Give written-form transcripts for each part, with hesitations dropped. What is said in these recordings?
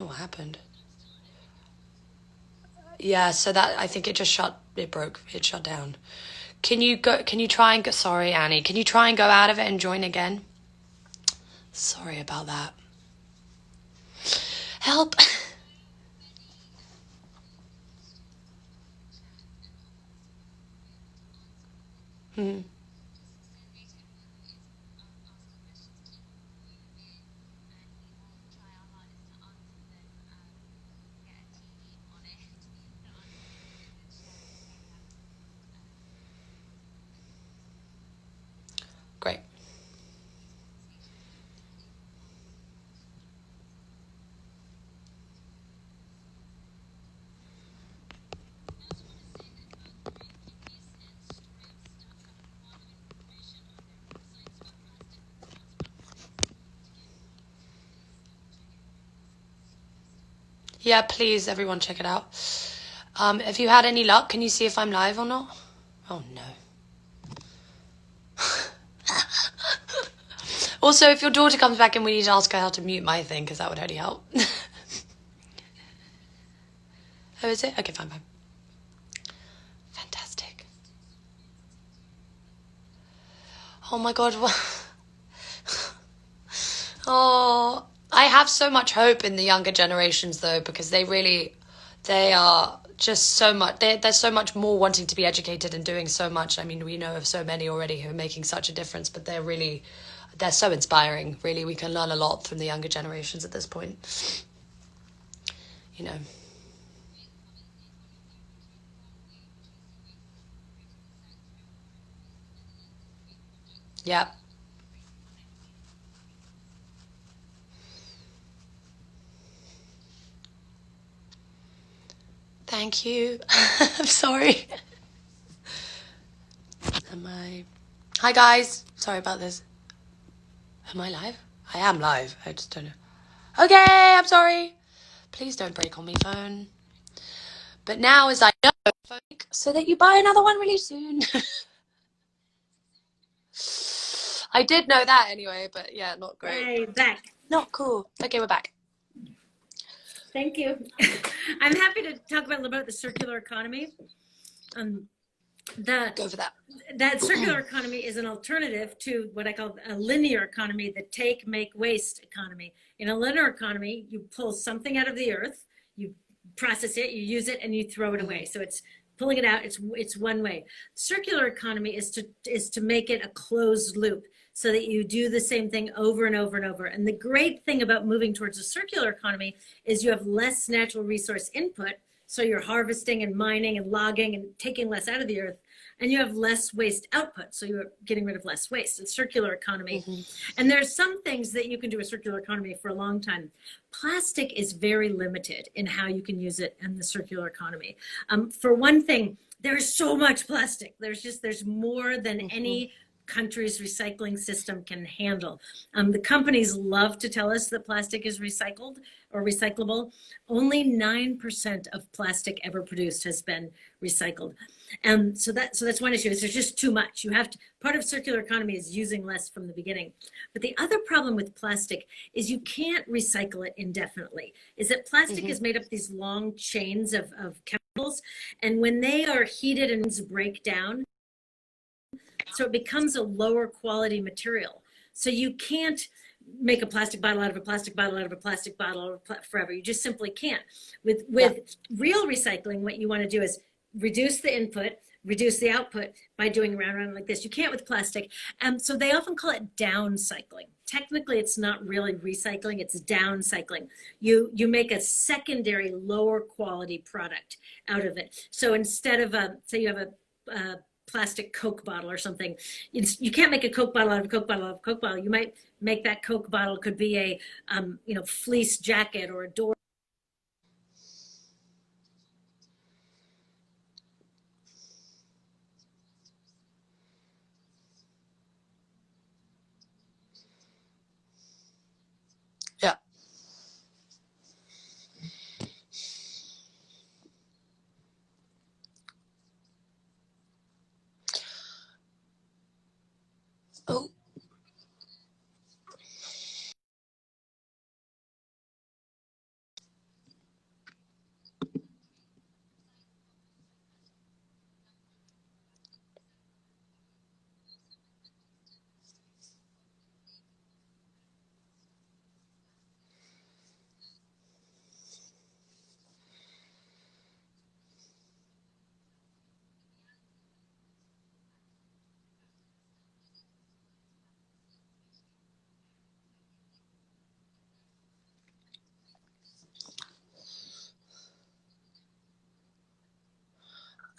know what happened. Yeah, so that, I think it just it broke, it shut down. Can you try and go, sorry, Annie, can you try and go out of it and join again? Sorry about that. Help. Hmm. Great. Yeah, please, everyone, check it out. Have you had any luck? Can you see if I'm live or not? Oh, no. Also, if your daughter comes back and we need to ask her how to mute my thing, because that would only help. Oh, is it? Okay, fine, fine. Fantastic. Oh my God. Oh, I have so much hope in the younger generations, though, because they are just so much, they're so much more wanting to be educated and doing so much. I mean, we know of so many already who are making such a difference, but they're so inspiring, really. We can learn a lot from the younger generations at this point, you know. Yeah. Thank you. I'm sorry. Hi, guys. Sorry about this. Am I live? I am live. I just don't know. Okay, I'm sorry. Please don't break on me, phone. But now, as I know, so that you buy another one really soon. I did know that anyway, but yeah, not great. Hey, back. Not cool. Okay, we're back. Thank you. I'm happy to talk about a little bit the circular economy. Go for that. That circular economy is an alternative to what I call a linear economy, the take, make, waste economy. In a linear economy, you pull something out of the earth, you process it, you use it, and you throw it away. So it's pulling it out. It's one way. Circular economy is to make it a closed loop, so that you do the same thing over and over and over. And the great thing about moving towards a circular economy is you have less natural resource input. So you're harvesting and mining and logging and taking less out of the earth, and you have less waste output. So you're getting rid of less waste. It's circular economy. And there's some things that you can do a circular economy for a long time. Plastic is very limited in how you can use it in the circular economy. For one thing, there's so much plastic. There's more than any country's recycling system can handle. The companies love to tell us that plastic is recycled or recyclable. Only 9% of plastic ever produced has been recycled. And so that's one issue, is there's just too much. You have to, part of circular economy is using less from the beginning. But the other problem with plastic is you can't recycle it indefinitely. Is that plastic is made up of these long chains of chemicals, and when they are heated and break down, so it becomes a lower quality material. So you can't make a plastic bottle out of a plastic bottle out of a plastic bottle forever. You just simply can't. With real recycling, what you want to do is reduce the input, reduce the output by doing round like this. You can't with plastic. So they often call it downcycling. Technically, it's not really recycling, it's downcycling. You make a secondary lower quality product out of it. So instead of say you have a plastic Coke bottle or something, you can't make a Coke bottle out of a Coke bottle out of a Coke bottle. You might make that Coke bottle, could be a fleece jacket or a door. Yeah. Oh.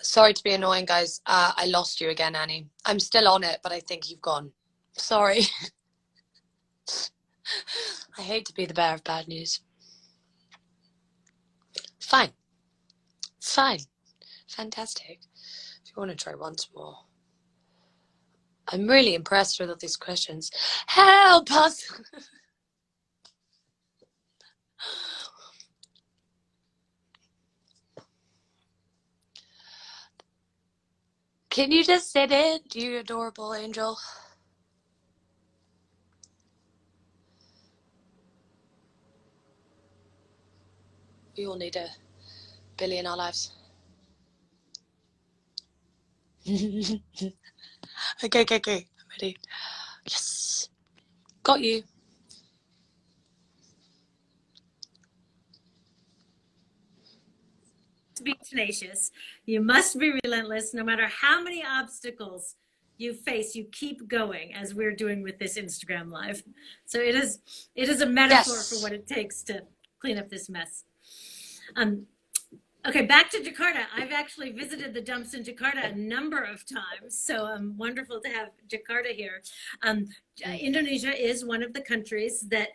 Sorry to be annoying, guys. I lost you again, Annie. I'm still on it, but I think you've gone. Sorry. I hate to be the bearer of bad news. Fine. It's fine. Fantastic. If you want to try once more. I'm really impressed with all these questions. Help us! Can you just sit in, you adorable angel? We all need a Billy in our lives. Okay. I'm ready. Yes. Got you. Be tenacious. You must be relentless. No matter how many obstacles you face, you keep going, as we're doing with this Instagram live. So it is a metaphor for what it takes to clean up this mess. Okay, back to Jakarta. I've actually visited the dumps in Jakarta a number of times, so wonderful to have Jakarta here. Indonesia is one of the countries that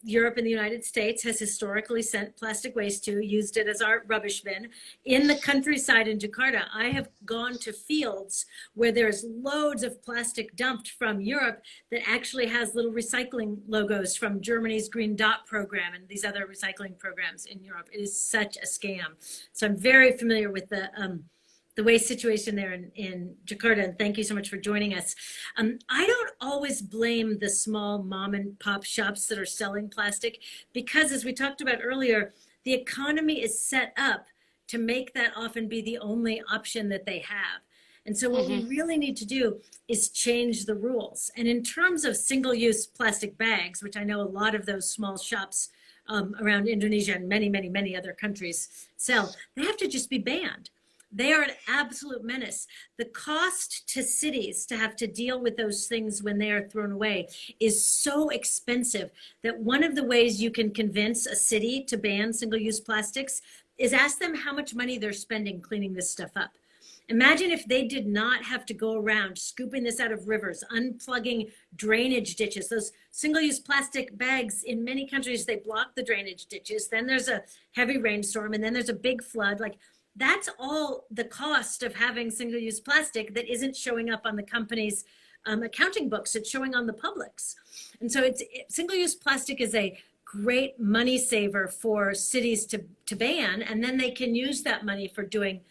Europe and the United States has historically sent plastic waste to, used it as our rubbish bin. In the countryside in Jakarta, I have gone to fields where there's loads of plastic dumped from Europe that actually has little recycling logos from Germany's Green Dot program and these other recycling programs in Europe. It is such a scam. So I'm very familiar with the waste situation there in Jakarta, and thank you so much for joining us. I don't always blame the small mom and pop shops that are selling plastic, because as we talked about earlier, the economy is set up to make that often be the only option that they have. And so what we really need to do is change the rules. And in terms of single-use plastic bags, which I know a lot of those small shops around Indonesia and many, many, many other countries sell, they have to just be banned. They are an absolute menace. The cost to cities to have to deal with those things when they are thrown away is so expensive that one of the ways you can convince a city to ban single-use plastics is ask them how much money they're spending cleaning this stuff up. Imagine if they did not have to go around scooping this out of rivers, unplugging drainage ditches. Those single-use plastic bags in many countries, they block the drainage ditches. Then there's a heavy rainstorm, and then there's a big flood. Like, that's all the cost of having single-use plastic that isn't showing up on the company's accounting books. It's showing on the public's. And so single-use plastic is a great money saver for cities to ban, and then they can use that money for doing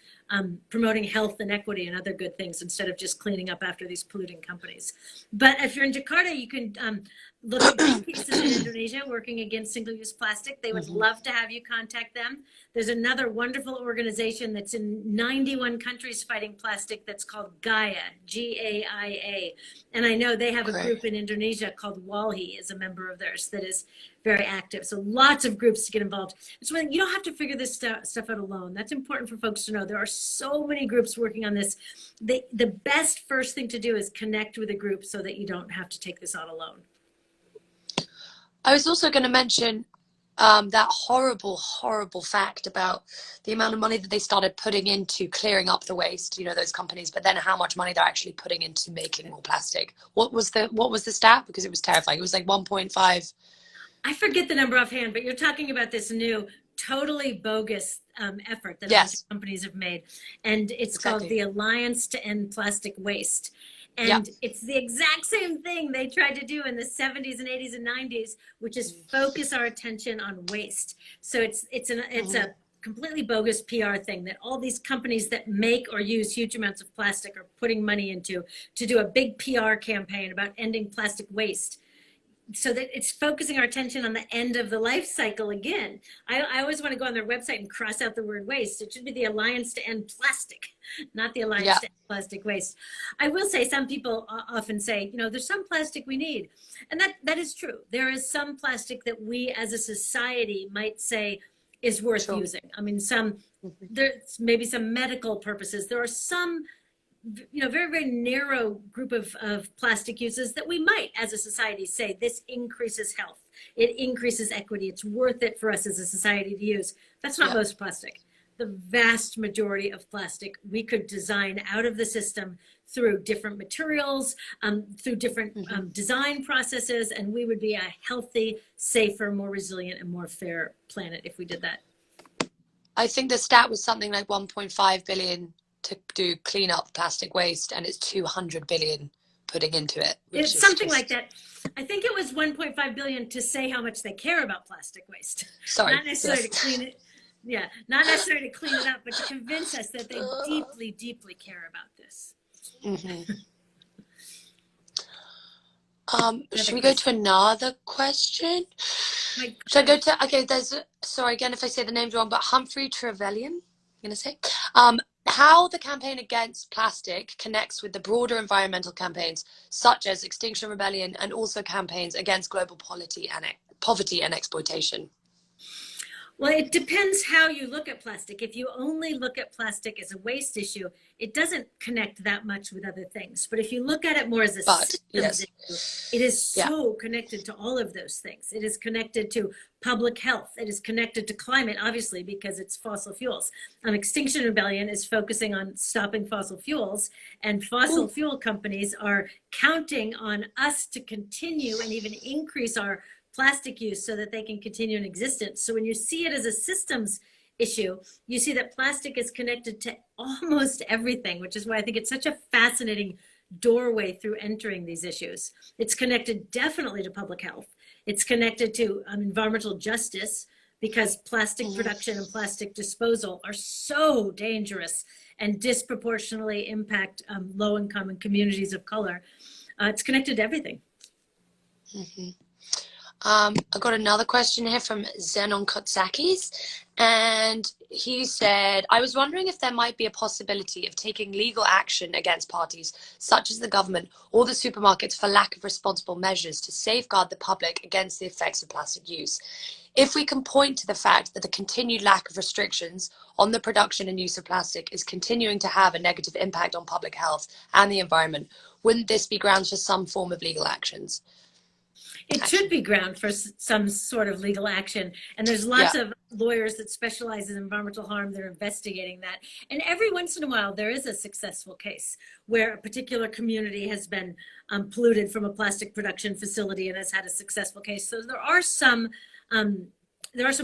promoting health and equity and other good things instead of just cleaning up after these polluting companies. But if you're in Jakarta, you can look at Greenpeace in Indonesia working against single-use plastic. They would love to have you contact them. There's another wonderful organization that's in 91 countries fighting plastic that's called Gaia, G-A-I-A. And I know they have a group in Indonesia called WALHI, is a member of theirs that is very active. So lots of groups to get involved. So you don't have to figure this stuff out alone. That's important for folks to know. There are so many groups working on this. The best first thing to do is connect with a group so that you don't have to take this on alone. I was also going to mention that horrible, horrible fact about the amount of money that they started putting into clearing up the waste, you know, those companies, but then how much money they're actually putting into making more plastic. What was the stat? Because it was terrifying. It was like 1.5. I forget the number offhand, but you're talking about this new totally bogus effort that a bunch of companies have made. And it's called the Alliance to End Plastic Waste. And it's the exact same thing they tried to do in the 70s and 80s and 90s, which is focus our attention on waste. So it's a completely bogus PR thing that all these companies that make or use huge amounts of plastic are putting money into to do a big PR campaign about ending plastic waste. So that it's focusing our attention on the end of the life cycle again. I always want to go on their website and cross out the word waste. It should be the Alliance to End Plastic, not the Alliance to End Plastic Waste. I will say, some people often say, you know, there's some plastic we need. And that is true. There is some plastic that we as a society might say is worth using. I mean, there's maybe some medical purposes. There are some, you know, very, very narrow group of plastic uses that we might, as a society, say this increases health. It increases equity. It's worth it for us as a society to use. That's not most plastic. the vast majority of plastic we could design out of the system through different materials, through different design processes, and we would be a healthy, safer, more resilient, and more fair planet if we did that. I think the stat was something like 1.5 billion to do clean up plastic waste, and it's 200 billion putting into it. It's something like that. I think it was 1.5 billion to say how much they care about plastic waste. Sorry. Not necessarily to clean it. Yeah, not necessarily to clean it up, but to convince us that they deeply, deeply care about this. Should we go to another question? Should I go to, okay, sorry again if I say the names wrong, but Humphrey Trevelyan, I'm going to say, how the campaign against plastic connects with the broader environmental campaigns, such as Extinction Rebellion, and also campaigns against global poverty and exploitation. Well, it depends how you look at plastic. If you only look at plastic as a waste issue, it doesn't connect that much with other things. But if you look at it more as a systems issue, it is so connected to all of those things. It is connected to public health. It is connected to climate, obviously, because it's fossil fuels. Extinction Rebellion is focusing on stopping fossil fuels, and fossil fuel companies are counting on us to continue and even increase our plastic use so that they can continue in existence. So when you see it as a systems issue, you see that plastic is connected to almost everything, which is why I think it's such a fascinating doorway through entering these issues. It's connected definitely to public health. It's connected to environmental justice, because plastic production and plastic disposal are so dangerous and disproportionately impact low-income and communities of color. It's connected to everything. I got another question here from Zenon Kotsakis, and he said, I was wondering if there might be a possibility of taking legal action against parties such as the government or the supermarkets for lack of responsible measures to safeguard the public against the effects of plastic use. If we can point to the fact that the continued lack of restrictions on the production and use of plastic is continuing to have a negative impact on public health and the environment, wouldn't this be grounds for some form of legal actions? It should be ground for some sort of legal action. And there's lots of lawyers that specialize in environmental harm that are investigating that. And every once in a while, there is a successful case where a particular community has been polluted from a plastic production facility and has had a successful case. So there are some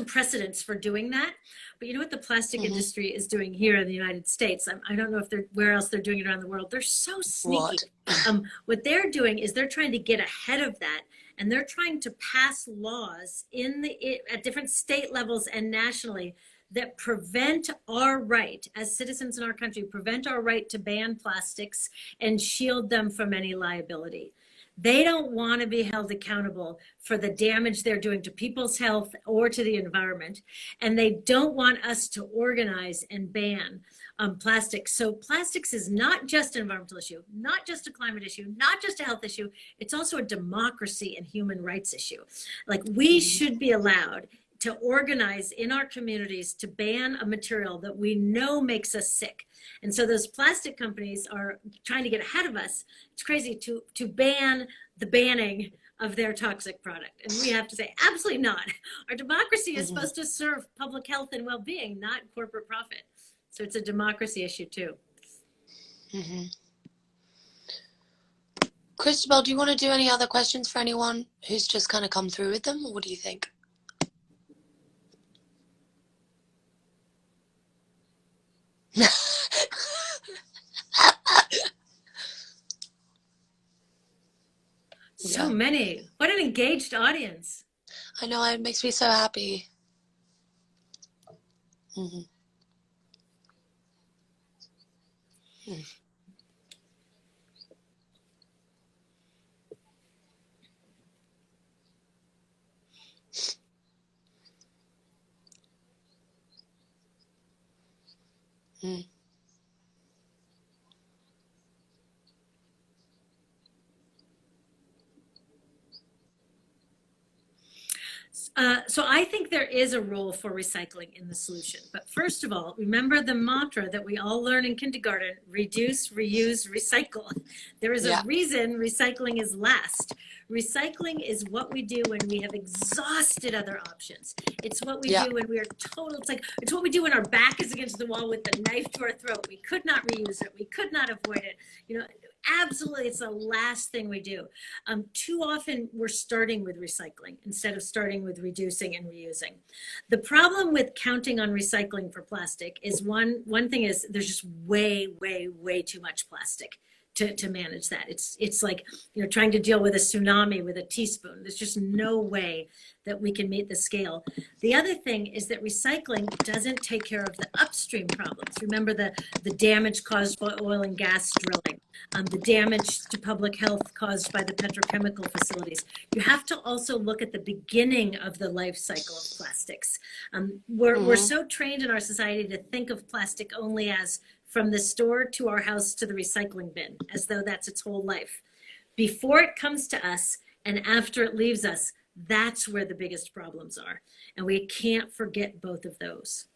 precedents for doing that. But you know what the plastic industry is doing here in the United States? I don't know if where else they're doing it around the world. They're so sneaky. What they're doing is they're trying to get ahead of that. And they're trying to pass laws at different state levels and nationally that prevent our right, as citizens in our country, prevent our right to ban plastics and shield them from any liability. They don't want to be held accountable for the damage they're doing to people's health or to the environment. And they don't want us to organize and ban plastics. So plastics is not just an environmental issue, not just a climate issue, not just a health issue. It's also a democracy and human rights issue. Like, we should be allowed to organize in our communities to ban a material that we know makes us sick. And so those plastic companies are trying to get ahead of us. It's crazy to ban the banning of their toxic product. And we have to say, absolutely not. Our democracy is supposed to serve public health and well-being, not corporate profit. So it's a democracy issue too. Christabel, do you want to do any other questions for anyone who's just kind of come through with them? Or what do you think? So many. What an engaged audience. I know, it makes me so happy. So I think there is a role for recycling in the solution. But first of all, remember the mantra that we all learn in kindergarten: reduce, reuse, recycle. There is a Yeah. reason recycling is last. Recycling is what we do when we have exhausted other options. It's what we Yeah. do when we are total, it's what we do when our back is against the wall with the knife to our throat. We could not reuse it. We could not avoid it. You know, absolutely, it's the last thing we do. Too often we're starting with recycling instead of starting with reducing and reusing. The problem with counting on recycling for plastic is one thing is there's just way too much plastic to manage that. It's like, you know, trying to deal with a tsunami with a teaspoon. There's just no way that we can meet the scale. The other thing is that recycling doesn't take care of the upstream problems. Remember the damage caused by oil and gas drilling, the damage to public health caused by the petrochemical facilities. You have to also look at the beginning of the life cycle of plastics. We're so trained in our society to think of plastic only as from the store to our house to the recycling bin, as though that's its whole life. Before it comes to us and after it leaves us, that's where the biggest problems are. And we can't forget both of those.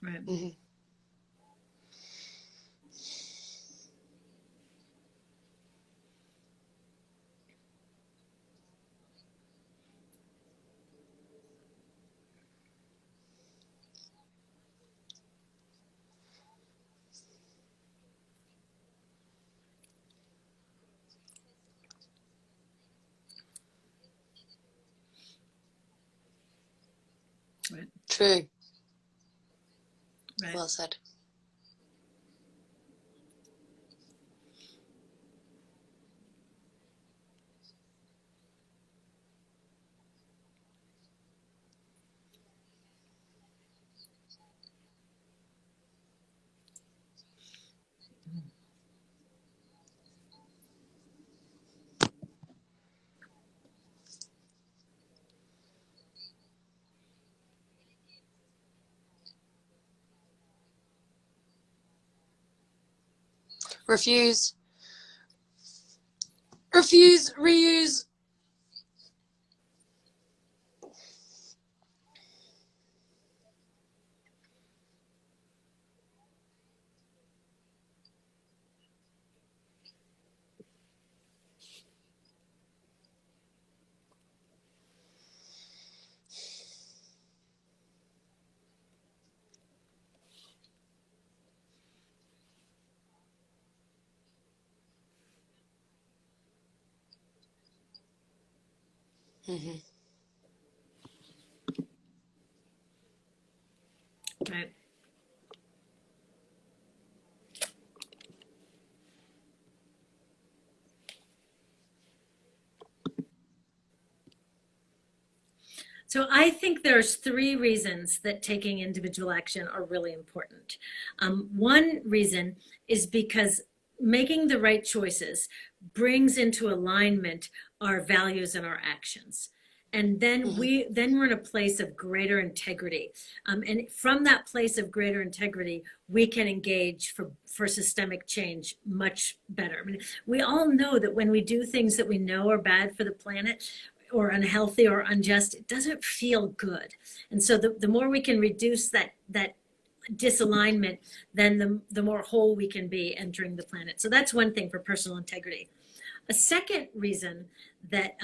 Right. Hmm. Right. True. Right. Well said. Refuse, refuse, reuse. Hmm. Right. So I think there's three reasons that taking individual action are really important. One reason is because making the right choices brings into alignment our values and our actions. And then Hmm. we're in a place of greater integrity. And from that place of greater integrity, we can engage for systemic change much better. I mean, we all know that when we do things that we know are bad for the planet, or unhealthy or unjust, it doesn't feel good. And so the more we can reduce that disalignment, then the more whole we can be entering the planet. So that's one thing for personal integrity. A second reason that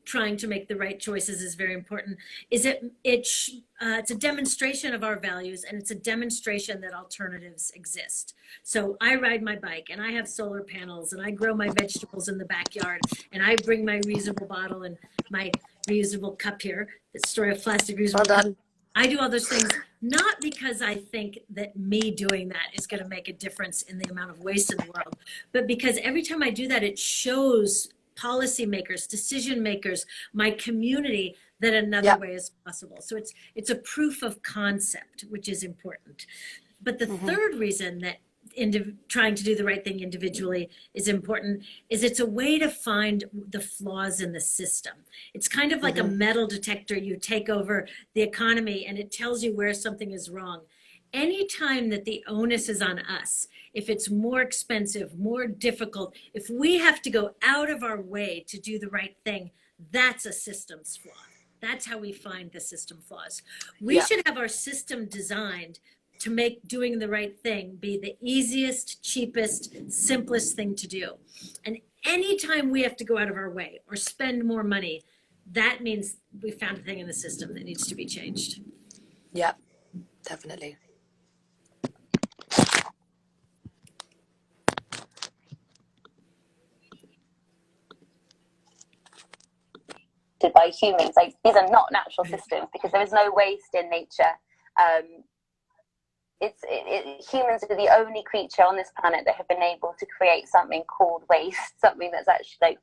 trying to make the right choices is very important is it's a demonstration of our values, and it's a demonstration that alternatives exist. So I ride my bike and I have solar panels and I grow my vegetables in the backyard and I bring my reusable bottle and my reusable cup here, the story of plastic Well reusable cup. done. I do all those things not because I think that me doing that is going to make a difference in the amount of waste in the world, but because every time I do that, it shows policymakers, decision makers, my community, that another Yeah. way is possible. So it's a proof of concept, which is important. But the Hmm. third reason that trying to do the right thing individually is important, is it's a way to find the flaws in the system. It's kind of like a metal detector. You take over the economy and it tells you where something is wrong. Anytime that the onus is on us, if it's more expensive, more difficult, if we have to go out of our way to do the right thing, that's a systems flaw. That's how we find the system flaws. We should have our system designed to make doing the right thing be the easiest, cheapest, simplest thing to do. And anytime we have to go out of our way or spend more money, that means we found a thing in the system that needs to be changed. Yeah, definitely. By humans, like these are not natural systems because there is no waste in nature. Humans are the only creature on this planet that have been able to create something called waste, something that's actually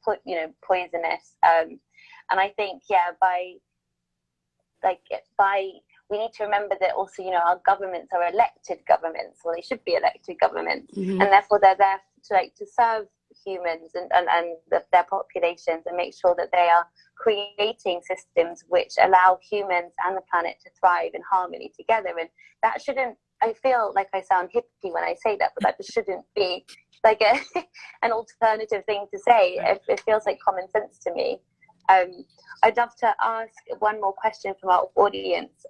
poisonous. And I think we need to remember that also, our governments are elected governments, well, they should be elected governments, and therefore they're there to serve humans and their populations and make sure that they are creating systems which allow humans and the planet to thrive in harmony together. And that shouldn't, I feel like I sound hippie when I say that, but that just shouldn't be like an alternative thing to say. It feels like common sense to me. I'd love to ask one more question from our audience,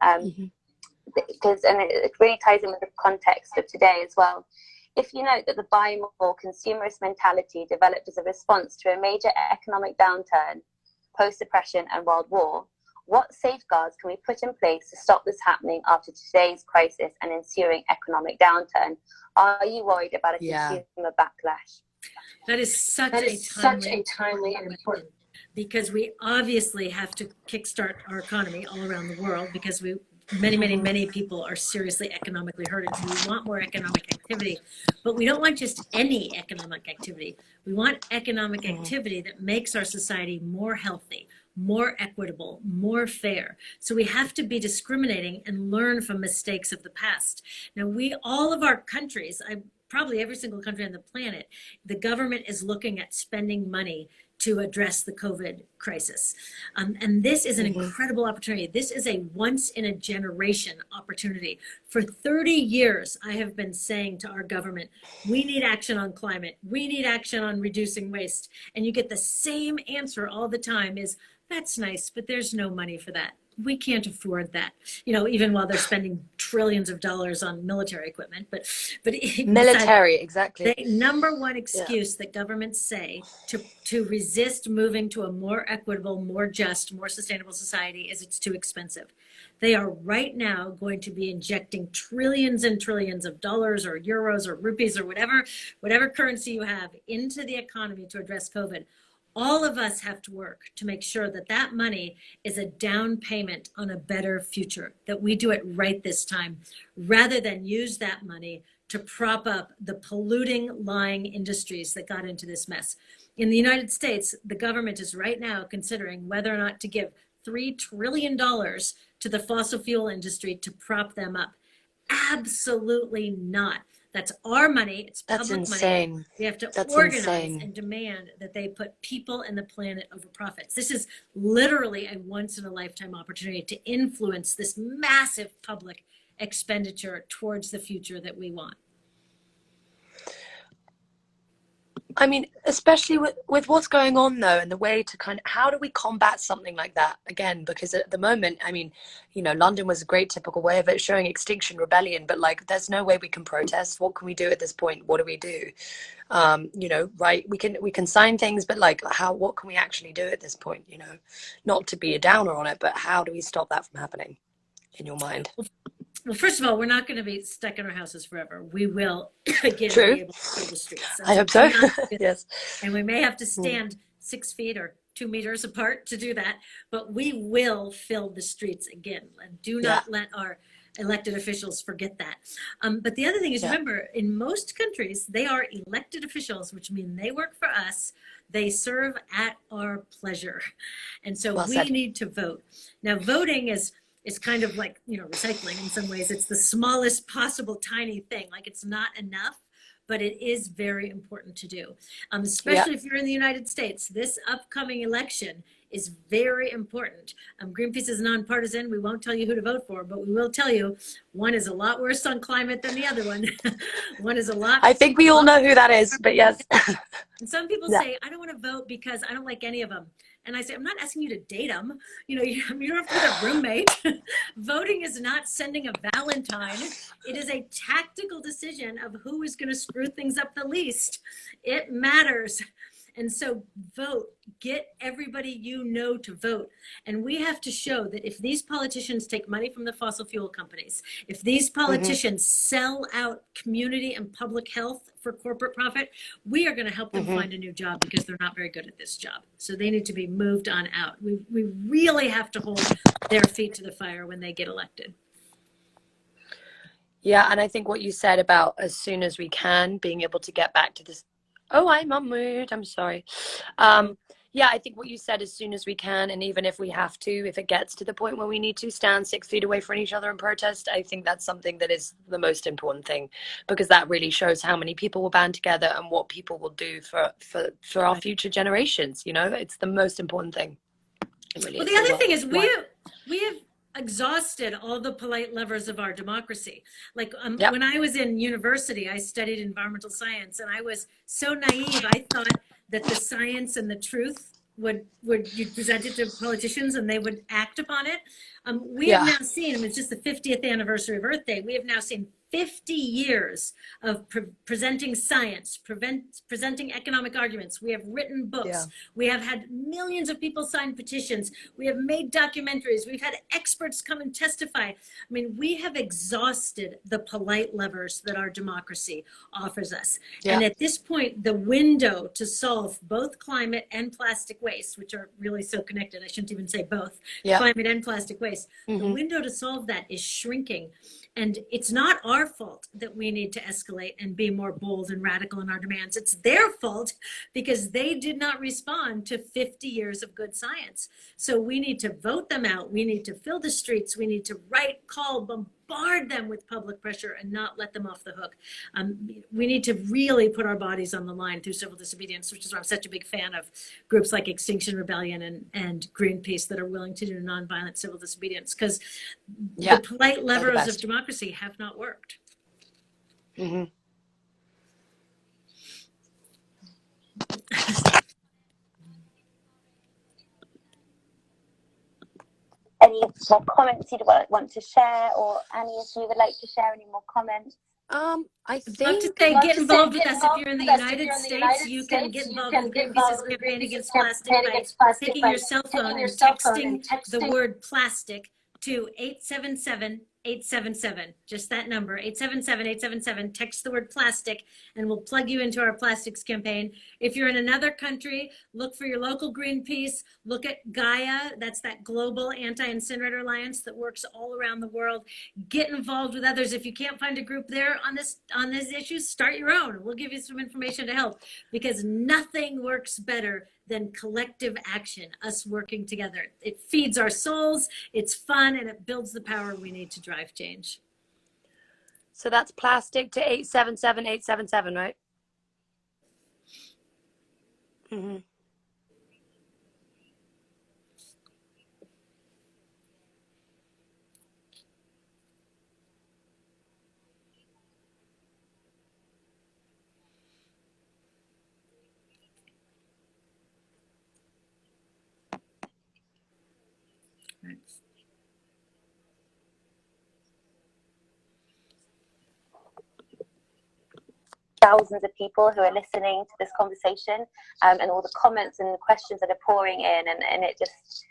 because it really ties in with the context of today as well. If you note that the buy more consumerist mentality developed as a response to a major economic downturn, post-depression and world war, what safeguards can we put in place to stop this happening after today's crisis and ensuing economic downturn? Are you worried about a consumer backlash? That is such a timely and important, because we obviously have to kickstart our economy all around the world, because many people are seriously economically hurting. So we want more economic activity, but we don't want just any economic activity. We want economic activity that makes our society more healthy, more equitable, more fair. So we have to be discriminating and learn from mistakes of the past. Now, all of our countries, probably every single country on the planet, the government is looking at spending money to address the COVID crisis. And this is an incredible opportunity. This is a once in a generation opportunity. For 30 years, I have been saying to our government, we need action on climate. We need action on reducing waste. And you get the same answer all the time is, that's nice, but there's no money for that. We can't afford that, even while they're spending trillions of dollars on military equipment. But military, exactly. The number one excuse that governments say to resist moving to a more equitable, more just, more sustainable society is it's too expensive. They are right now going to be injecting trillions and trillions of dollars or euros or rupees or whatever currency you have into the economy to address COVID. All of us have to work to make sure that that money is a down payment on a better future, that we do it right this time, rather than use that money to prop up the polluting, lying industries that got into this mess. In the United States, the government is right now considering whether or not to give $3 trillion to the fossil fuel industry to prop them up. Absolutely not. That's our money. It's public money. That's insane. We have to organize and demand that they put people and the planet over profits. This is literally a once in a lifetime opportunity to influence this massive public expenditure towards the future that we want. I mean, especially with what's going on though, and the way to how do we combat something like that again? Because at the moment, I mean, London was a great typical way of it, showing Extinction Rebellion, but there's no way we can protest. What can we do at this point? What do we do? Right? We can sign things, but what can we actually do at this point? Not to be a downer on it, but how do we stop that from happening in your mind? Well, first of all, we're not going to be stuck in our houses forever. We will again be able to fill the streets. I hope so. Yes. And we may have to stand 6 feet or 2 meters apart to do that, but we will fill the streets again. And do not let our elected officials forget that. But the other thing is, remember, in most countries, they are elected officials, which mean they work for us. They serve at our pleasure. And so we need to vote. Now, voting is kind of like, recycling in some ways. It's the smallest possible tiny thing. It's not enough, but it is very important to do, especially if you're in the United States. This upcoming election is very important. Greenpeace is nonpartisan. We won't tell you who to vote for, but we will tell you one is a lot worse on climate than the other one. One is a lot. I think we all know who that is, but yes. And some people say, I don't want to vote because I don't like any of them. And I say, I'm not asking you to date them. You know, you don't have to be a roommate. Voting is not sending a Valentine. It is a tactical decision of who is going to screw things up the least. It matters. And so vote, get everybody you know to vote. And we have to show that if these politicians take money from the fossil fuel companies, if these politicians sell out community and public health for corporate profit, we are going to help them find a new job because they're not very good at this job. So they need to be moved on out. We really have to hold their feet to the fire when they get elected. Yeah, and I think what you said about as soon as we can, being able to get back to this. Oh, I'm on mood. I'm sorry. Yeah, I think what you said, as soon as we can, and even if we have to, if it gets to the point where we need to stand 6 feet away from each other and protest, I think that's something that is the most important thing, because that really shows how many people will band together and what people will do for our future generations. You know, it's the most important thing. It really well, the other thing is we have exhausted all the polite levers of our democracy. Like when I was in university, I studied environmental science, and I was so naive. I thought that the science and the truth would you present it to politicians and they would act upon it. We have now seen, it's just the 50th anniversary of Earth Day, we have now seen 50 years of presenting science, presenting economic arguments. We have written books. We have had millions of people sign petitions. We have made documentaries. We've had experts come and testify. I mean, we have exhausted the polite levers that our democracy offers us. And at this point, the window to solve both climate and plastic waste, which are really so connected, I shouldn't even say both, climate and plastic waste, the window to solve that is shrinking. And it's not our fault that we need to escalate and be more bold and radical in our demands. It's their fault because they did not respond to 50 years of good science. So we need to vote them out. We need to fill the streets. We need to write, call, bombard them with public pressure and not let them off the hook. We need to really put our bodies on the line through civil disobedience, which is why I'm such a big fan of groups like Extinction Rebellion and Greenpeace that are willing to do nonviolent civil disobedience, because the polite levers of democracy have not worked. Any more comments you'd want to share, or Annie, if you would like to share any more comments? I I'd love to think say get involved with us. If you're in the United States, you can get involved with Greenpeace's campaign against plastic by taking your cell phone and texting the word plastic to 877-877. Just that number, 877-877. Text the word plastic and we'll plug you into our plastics campaign. If you're in another country, look for your local Greenpeace. Look at Gaia. That's that global anti-incinerator alliance that works all around the world. Get involved with others. If you can't find a group there on these issues, start your own. We'll give you some information to help, because nothing works better than collective action, us working together. It feeds our souls, it's fun, and it builds the power we need to drive change. So that's plastic to 877-877, right? Thousands of people who are listening to this conversation, and all the comments and the questions that are pouring in, and it just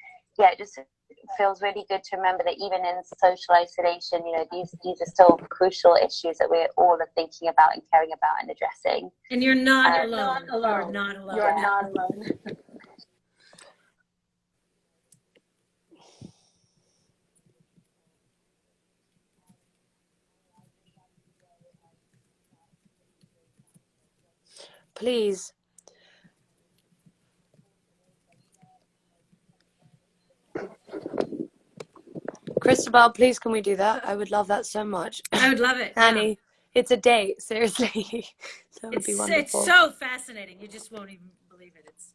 feels really good to remember that even in social isolation, you know, these are still crucial issues that we're all thinking about and caring about and addressing. And you're not alone. You're not alone. You're not alone. Please. Christabel, please, can we do that? I would love that so much. I would love it. Annie, It's a date, seriously. That would be wonderful. It's so fascinating. You just won't even believe it. It's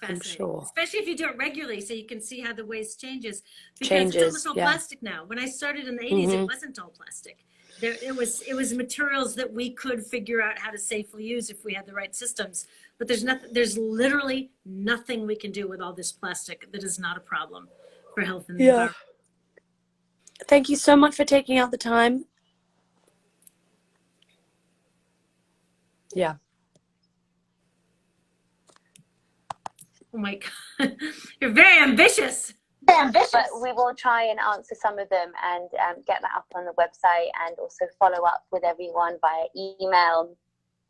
I'm fascinating, sure. especially if you do it regularly, so you can see how the waste changes. Because Changes, it's almost all yeah. plastic now. When I started in the 80s, it wasn't all plastic. It was materials that we could figure out how to safely use if we had the right systems. But there's literally nothing we can do with all this plastic that is not a problem for health and the environment. Thank you so much for taking out the time. Yeah. Oh my God, you're very ambitious. But we will try and answer some of them and get that up on the website, and also follow up with everyone via email.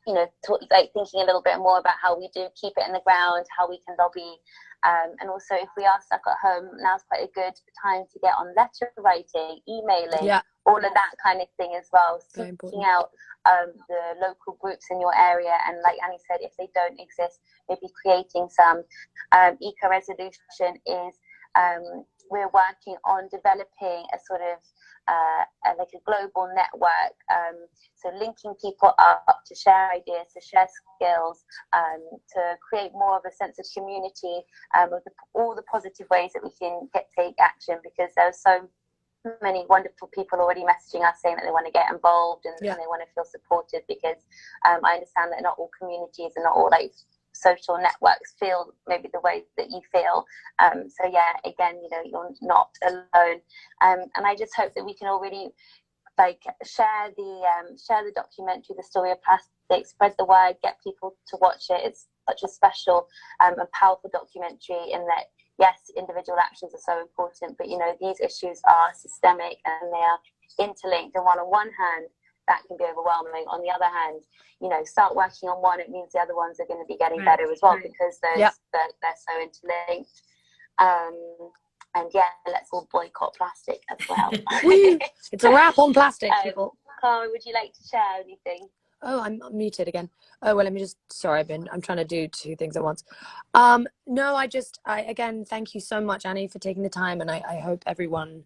You know, thinking a little bit more about how we do keep it in the ground, how we can lobby. And also, if we are stuck at home, now's quite a good time to get on letter writing, emailing, all of that kind of thing as well. Seeking out the local groups in your area, and like Annie said, if they don't exist, maybe creating some. Eco Resolution is we're working on developing a sort of like a global network, so linking people up to share ideas, to share skills, to create more of a sense of community, of all the positive ways that we can take action, because there's so many wonderful people already messaging us saying that they want to get involved and they want to feel supported, because I understand that not all communities and not all like social networks feel maybe the way that you feel. So yeah, again, you know, you're not alone. And I just hope that we can all really like share the documentary, the story of plastic, spread the word, get people to watch it. It's such a special and powerful documentary in that, yes, individual actions are so important, but you know, these issues are systemic and they are interlinked. And while on one hand, that can be overwhelming, on the other hand, you know, start working on one, it means the other ones are going to be getting better as well, because they're so interlinked. And yeah, let's all boycott plastic as well. It's a wrap on plastic, people. Cara, would you like to share anything? Oh, I'm muted again. Oh, well, let me just, sorry, I'm trying to do two things at once. No, I again, thank you so much, Annie, for taking the time. And I hope everyone,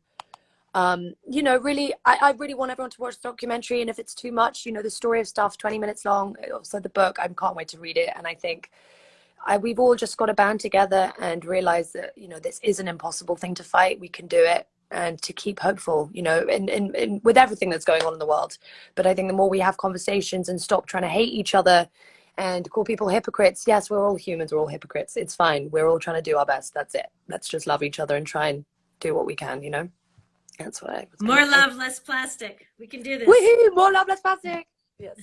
you know, really, I really want everyone to watch the documentary. And if it's too much, you know, the story of stuff, 20 minutes long, also the book, I can't wait to read it. And I think we've all just got to band together and realize that, you know, this is an impossible thing to fight. We can do it, and to keep hopeful, you know, in with everything that's going on in the world. But I think the more we have conversations and stop trying to hate each other and call people hypocrites. Yes, we're all humans. We're all hypocrites. It's fine. We're all trying to do our best. That's it. Let's just love each other and try and do what we can, you know. That's what I was More love, less plastic. We can do this. Woohoo! More love, less plastic. Yes.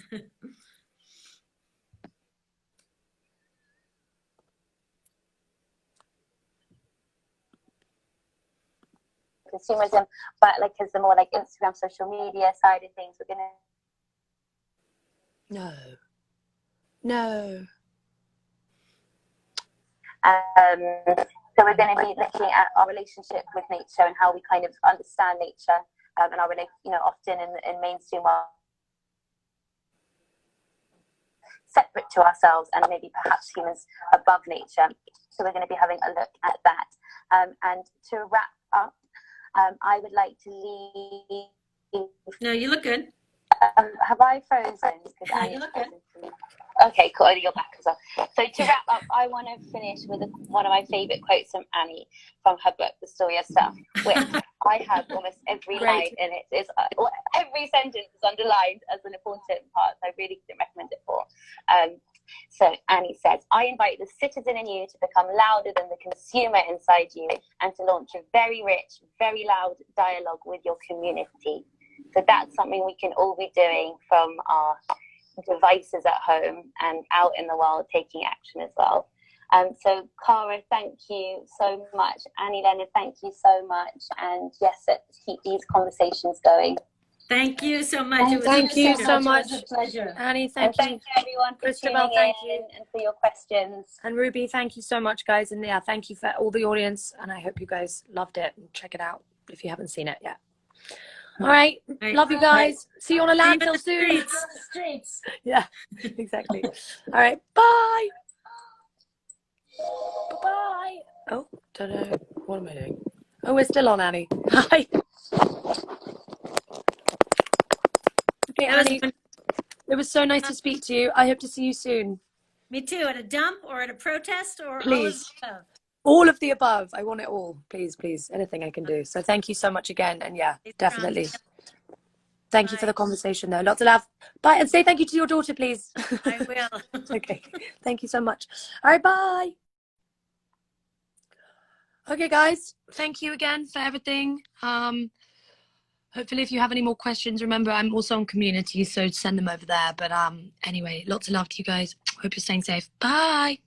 Consumerism, but like as the more like Instagram, social media side of things, we're gonna no. So we're going to be looking at our relationship with nature and how we kind of understand nature, and our relationship, you know, often in mainstream world, separate to ourselves and maybe perhaps humans above nature. So we're going to be having a look at that. And to wrap up, I would like to leave. No, you look good. Have I frozen? You look good. Okay, cool. You're back as well. So to wrap up, I want to finish with one of my favourite quotes from Annie from her book, The Story of Stuff, which I have almost every line in it. It's every sentence is underlined as an important part. So I really couldn't recommend it more. So Annie says, I invite the citizen in you to become louder than the consumer inside you, and to launch a very rich, very loud dialogue with your community. So that's something we can all be doing from our devices at home and out in the world, taking action as well. So Cara, thank you so much. Annie Leonard, thank you so much. And yes, let's keep these conversations going. Thank you so much. Thank you so much. It was a pleasure. Annie, thank you. Thank you everyone for tuning in and for your questions. And Ruby, thank you so much, guys. And yeah, thank you for all the audience. And I hope you guys loved it. And check it out if you haven't seen it yet. All right. Love you guys. See you on a landfill soon. Streets. Yeah, exactly. All right. Bye. Bye-bye. Oh, don't know. What am I doing? Oh, we're still on, Annie. Hi. Okay, Annie. It was so nice to speak to you. I hope to see you soon. Me too, at a dump or at a protest or all of Please. the above. All of the above. I want it all. Please, please. Anything I can do. So thank you so much again. And yeah, definitely. Thank you for the conversation, though. Lots of love. Bye. And say thank you to your daughter, please. I will. Okay. Thank you so much. All right. Bye. Okay, guys. Thank you again for everything. Hopefully, if you have any more questions, remember, I'm also on community, so send them over there. But anyway, lots of love to you guys. Hope you're staying safe. Bye.